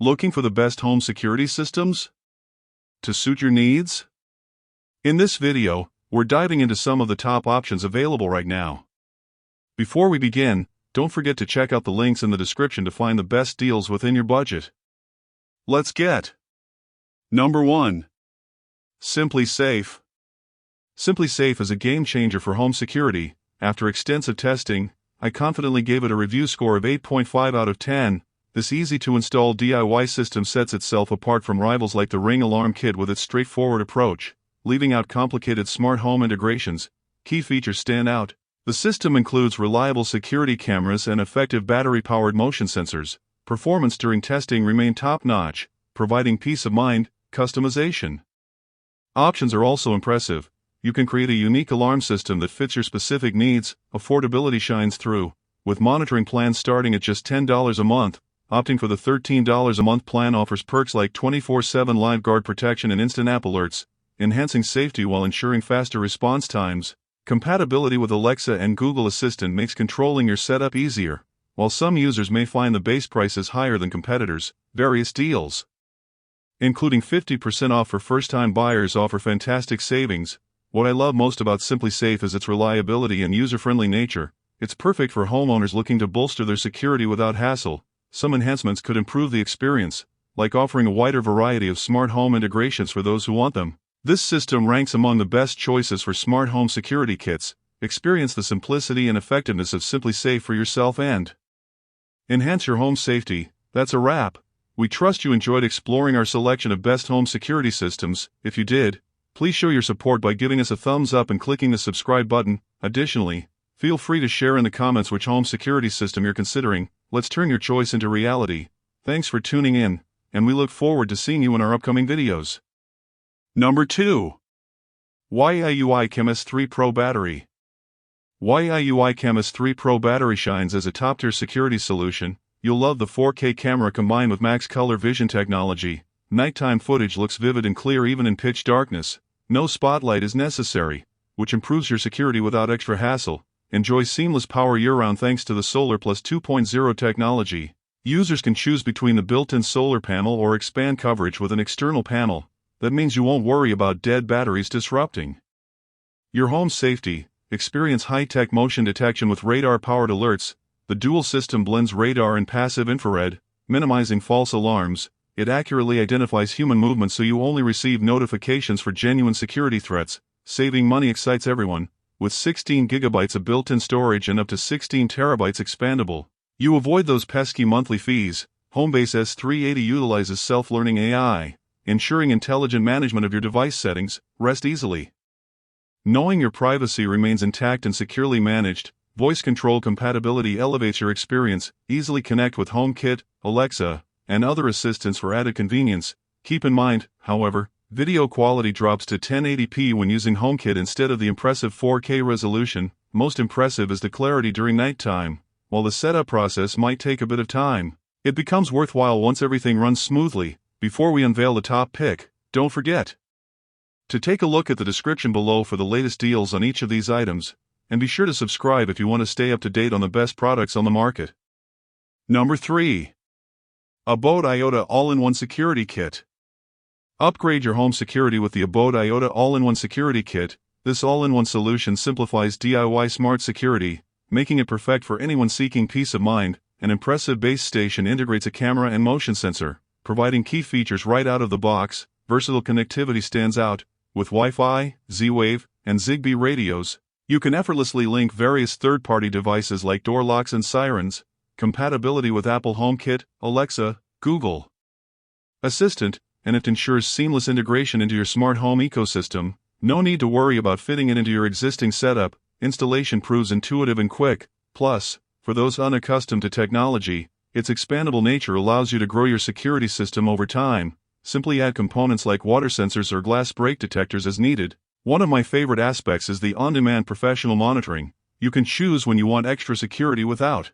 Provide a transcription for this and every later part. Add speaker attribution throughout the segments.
Speaker 1: Looking for the best home security systems to suit your needs? In this video, we're diving into some of the top options available right now. Before we begin, don't forget to check out the links in the description to find the best deals within your budget. Let's get Number 1. SimpliSafe. SimpliSafe is a game changer for home security. After extensive testing, I confidently gave it a review score of 8.5 out of 10. This easy-to-install DIY system sets itself apart from rivals like the Ring alarm kit with its straightforward approach, leaving out complicated smart home integrations. Key features stand out. The system includes reliable security cameras and effective battery-powered motion sensors. Performance during testing remained top-notch, providing peace of mind. Customization options are also impressive. You can create a unique alarm system that fits your specific needs. Affordability shines through, with monitoring plans starting at just $10 a month. Opting for the $13 a month plan offers perks like 24/7 live guard protection and instant app alerts, enhancing safety while ensuring faster response times. Compatibility with Alexa and Google Assistant makes controlling your setup easier. While some users may find the base prices higher than competitors, various deals, including 50% off for first-time buyers, offer fantastic savings. What I love most about SimpliSafe is its reliability and user-friendly nature. It's perfect for homeowners looking to bolster their security without hassle. Some enhancements could improve the experience, like offering a wider variety of smart home integrations for those who want them. This system ranks among the best choices for smart home security kits. Experience the simplicity and effectiveness of SimpliSafe for yourself and enhance your home safety. That's a wrap. We trust you enjoyed exploring our selection of best home security systems. If you did, please show your support by giving us a thumbs up and clicking the subscribe button. Additionally, feel free to share in the comments which home security system you're considering. Let's turn your choice into reality. Thanks for tuning in, and we look forward to seeing you in our upcoming videos. Number 2. YIUI Chemis 3 Pro Battery. YIUI Chemis 3 Pro Battery shines as a top-tier security solution. You'll love the 4K camera combined with max color vision technology. Nighttime footage looks vivid and clear even in pitch darkness. No spotlight is necessary, which improves your security without extra hassle. Enjoy seamless power year-round thanks to the Solar Plus 2.0 technology. Users can choose between the built-in solar panel or expand coverage with an external panel. That means you won't worry about dead batteries disrupting your home safety. Experience high-tech motion detection with radar-powered alerts. The dual system blends radar and passive infrared, minimizing false alarms. It accurately identifies human movement so you only receive notifications for genuine security threats. Saving money excites everyone. With 16 gigabytes of built-in storage and up to 16 terabytes expandable, you avoid those pesky monthly fees. Homebase S380 utilizes self-learning AI, ensuring intelligent management of your device settings. Rest easily knowing your privacy remains intact and securely managed. Voice control compatibility elevates your experience. Easily connect with HomeKit, Alexa, and other assistants for added convenience. Keep in mind, however, video quality drops to 1080p when using HomeKit instead of the impressive 4K resolution. Most impressive is the clarity during nighttime. While the setup process might take a bit of time, it becomes worthwhile once everything runs smoothly. Before we unveil the top pick, don't forget to take a look at the description below for the latest deals on each of these items, and be sure to subscribe if you want to stay up to date on the best products on the market. Number 3. Abode Iota All-in-One Security Kit. Upgrade your home security with the Abode Iota All-in-One Security Kit. This all-in-one solution simplifies DIY smart security, making it perfect for anyone seeking peace of mind. An impressive base station integrates a camera and motion sensor, providing key features right out of the box. Versatile connectivity stands out. With Wi-Fi, Z-Wave, and Zigbee radios, you can effortlessly link various third-party devices like door locks and sirens. Compatibility with Apple HomeKit, Alexa, Google Assistant, and it ensures seamless integration into your smart home ecosystem. No need to worry about fitting it into your existing setup. Installation proves intuitive and quick. Plus, for those unaccustomed to technology, its expandable nature allows you to grow your security system over time. Simply add components like water sensors or glass break detectors as needed. One of my favorite aspects is the on-demand professional monitoring. You can choose when you want extra security without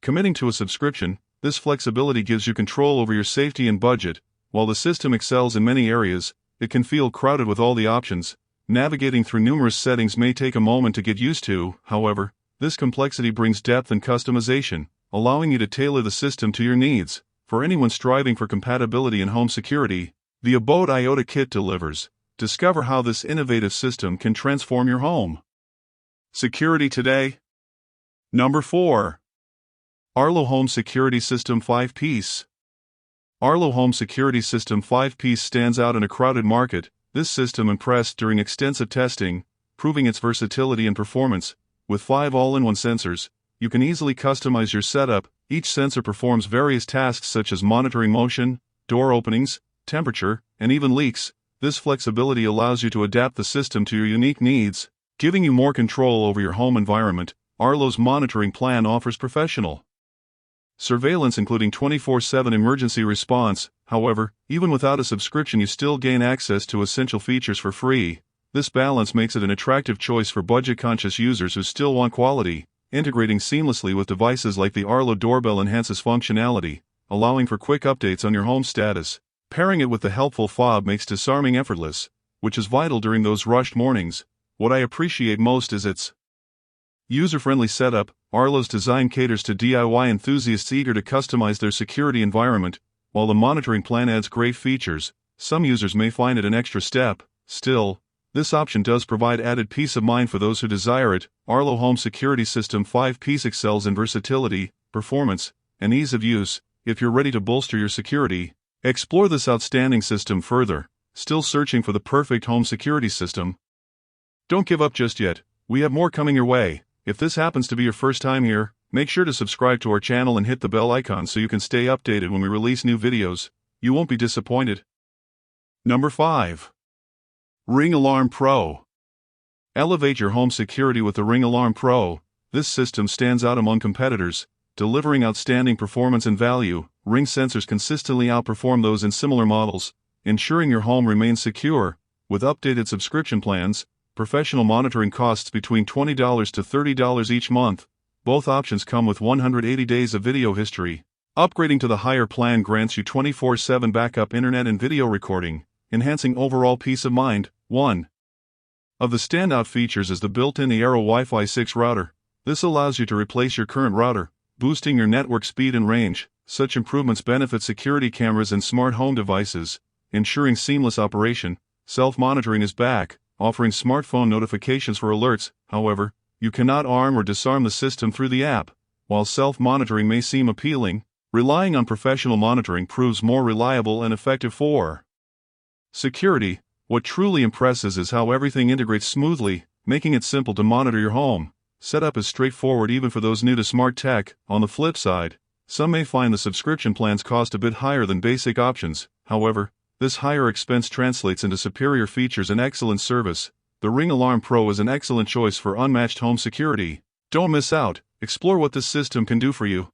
Speaker 1: committing to a subscription. This flexibility gives you control over your safety and budget. While the system excels in many areas, it can feel crowded with all the options. Navigating through numerous settings may take a moment to get used to. However, this complexity brings depth and customization, allowing you to tailor the system to your needs. For anyone striving for compatibility and home security, the Abode Iota kit delivers. Discover how this innovative system can transform your home. Security today. Number 4. Arlo Home Security System 5-Piece. Arlo Home Security System 5-Piece stands out in a crowded market. This system impressed during extensive testing, proving its versatility and performance. With 5 all-in-one sensors, you can easily customize your setup. Each sensor performs various tasks such as monitoring motion, door openings, temperature, and even leaks. This flexibility allows you to adapt the system to your unique needs, giving you more control over your home environment. Arlo's monitoring plan offers professional surveillance including 24/7 emergency response. However, even without a subscription you still gain access to essential features for free. This balance makes it an attractive choice for budget-conscious users who still want quality. Integrating seamlessly with devices like the Arlo doorbell enhances functionality, allowing for quick updates on your home status. Pairing it with the helpful fob makes disarming effortless, which is vital during those rushed mornings. What I appreciate most is its user-friendly setup. Arlo's design caters to DIY enthusiasts eager to customize their security environment. While the monitoring plan adds great features, some users may find it an extra step. Still, this option does provide added peace of mind for those who desire it. Arlo Home Security System 5-Piece excels in versatility, performance, and ease of use. If you're ready to bolster your security, explore this outstanding system further. Still searching for the perfect home security system? Don't give up just yet. We have more coming your way. If this happens to be your first time here, make sure to subscribe to our channel and hit the bell icon so you can stay updated when we release new videos. You won't be disappointed. Number 5. Ring Alarm Pro. Elevate your home security with the Ring Alarm Pro. This system stands out among competitors, delivering outstanding performance and value. Ring sensors consistently outperform those in similar models, ensuring your home remains secure. With updated subscription plans, professional monitoring costs between $20 to $30 each month. Both options come with 180 days of video history. Upgrading to the higher plan grants you 24/7 backup internet and video recording, enhancing overall peace of mind. One of the standout features is the built-in Arlo Wi-Fi 6 router. This allows you to replace your current router, boosting your network speed and range. Such improvements benefit security cameras and smart home devices, ensuring seamless operation. Self-monitoring is back, offering smartphone notifications for alerts. However, you cannot arm or disarm the system through the app. While self-monitoring may seem appealing, relying on professional monitoring proves more reliable and effective for security. What truly impresses is how everything integrates smoothly, making it simple to monitor your home. Setup is straightforward even for those new to smart tech. On the flip side, some may find the subscription plans cost a bit higher than basic options. However, this higher expense translates into superior features and excellent service. The Ring Alarm Pro is an excellent choice for unmatched home security. Don't miss out. Explore what this system can do for you.